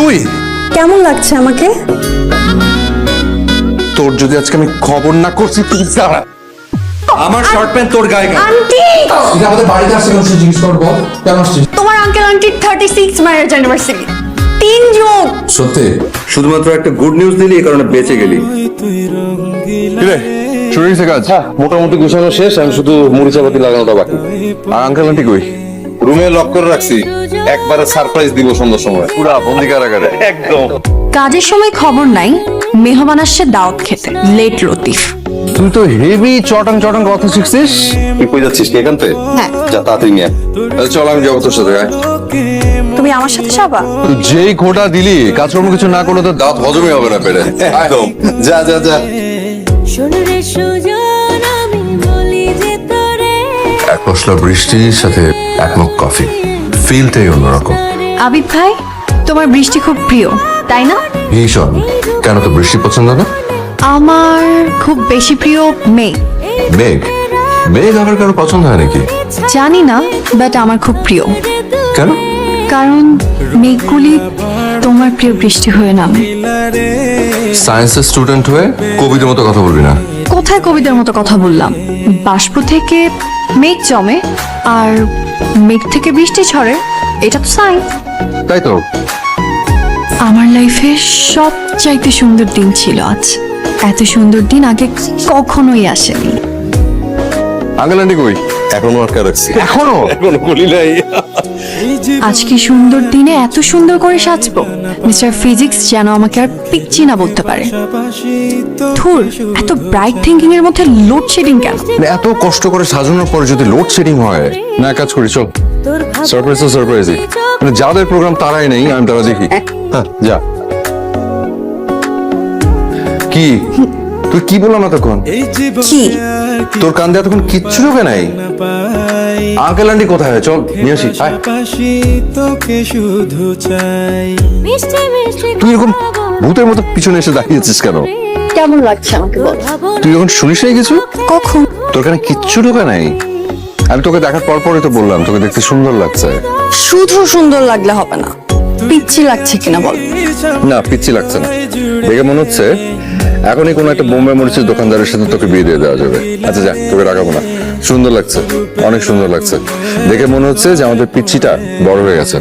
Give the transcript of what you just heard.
তুই কেমন লাগছে আমাকে? তোর যদি আজকে আমি খবর না করছি প্লিজ দাঁড়া। আমার শর্ট প্যান্ট তোর গায়ে কেন? আন্টি, এটা আমাদের বাড়িতে আসছে কেন সে জিজ্ঞেস করবো কেন আসছিস? তোমার আঙ্কেল আন্টির 36 ম্যারেজ অ্যানিভার্সারি। 3 জন। সত্যি? শুধুমাত্র একটা গুড নিউজ দিলি এই কারণে বেঁচে গেলি। কিরে শুরু হয়েছে কাজ? মোটামুটি গুছানো শেষ, আমি শুধু মরিচাপাতি লাগানোটা বাকি। আর আঙ্কেল আন্টি কই? রুমে লক করে রাখছি, একবারে সারপ্রাইজ দিব সন্ধ্যার সময়। পুরা বন্দি কারাগারে একদম। কাজের সময় খবর নাই, মেহমান আসছে দাওয়াত খেতে। লেট লতিফ। তুই তো হেভি চটাং চটাং কথা শিখছিস। তুই কই যাচ্ছিস কি এখান থেকে? হ্যাঁ। যা তাড়াতাড়ি নিয়ে আয়। তাহলে চল আমি যাবো তোর সাথে। তুমি আমার সাথে যাবা? তুই যেই খোটা দিলি কাজকর্ম কিছু না করলে তো দাঁত হজমই হবে না পেরে। একদম, যা যা যা। শোনরে সুজন আমি বলি যে তোরে এক পশলা বৃষ্টির সাথে এক মগ কফি, ফিলটাই অন্যরকম। আবিদ ভাই, তোমার বৃষ্টি খুব প্রিয়, তাই না? ভীষণ। কেন তো বৃষ্টি পছন্দ না? আমার খুব বেশি প্রিয় মেঘ। মেঘ? মেঘ আবার কারো পছন্দ হয় নাকি? জানি না, বাট আমার খুব প্রিয়। কেন? কারণ মেঘগুলি তোমার প্রিয় বৃষ্টি হয়ে নামে। সায়েন্সের স্টুডেন্ট হয়ে কবিদের মতো কথা বলবি না। কোথায় কবিতার মতো কথা বললাম? বাষ্প থেকে মেঘ জমে আর মেঘ থেকে বৃষ্টি ঝরে, এটা তো সায়েন্স। তাই তো। আমার লাইফে সবচাইতে সুন্দর দিন ছিল আজ। এত সুন্দর দিন আগে কখনোই আসেনি। আঙ্কেল আন্টি কই? এখনো আটকা রাখছি। এখনো? এখনো বলি নাই। আজকে সুন্দর দিনে এত সুন্দর করে সাজবো, মিস্টার ফিজিক্স যেন আমাকে আর পিচ্ছি না বলতে পারে। ধুর, এত ব্রাইট থিঙ্কিং এর মধ্যে লোডশেডিং কেন? মানে এত কষ্ট করে সাজানোর পরে যদি লোডশেডিং হয় না, এক কাজ করি চল। তোর সারপ্রাইজ তো সারপ্রাইজই, মানে যাদের প্রোগ্রাম তারাই নেই, আমি তারা দেখি। হ্যাঁ যা। কি তুই কি বললাম এতক্ষণ? কি? তোর কান্দে এতক্ষণ কিচ্ছু ঢোকে নাই? আঙ্কেল আন্টি কোথায়? চল নিয়ে আসি। আয়। তোকে শুধু চাই। মিষ্টি মিষ্টি তুই এরকম ভূতের মতো পিছনে এসে দাঁড়িয়েছিস কেন? কেমন লাগছে আমাকে বল? তুই এখন শুনিস নাই কিছু? কখন? তোর কানে কিচ্ছু ঢোকে নাই? আমি তোকে দেখার পর পরে তো বললাম তোকে দেখতে সুন্দর লাগছে। শুধু সুন্দর লাগলে হবে না, পিচ্ছি লাগছে কিনা বল? না পিচ্ছি লাগছে না, দেখে মনে হচ্ছে এখনই কোনো একটা বোম্বে মরিচের দোকানদারের সাথে তোকে বিয়ে দিয়ে দেওয়া যাবে। আচ্ছা যা, তোকে রাখাবো না। সুন্দর লাগছে, অনেক সুন্দর লাগছে। দেখে মনে হচ্ছে যে আমাদের পিচ্ছিটা বড় হয়ে গেছে।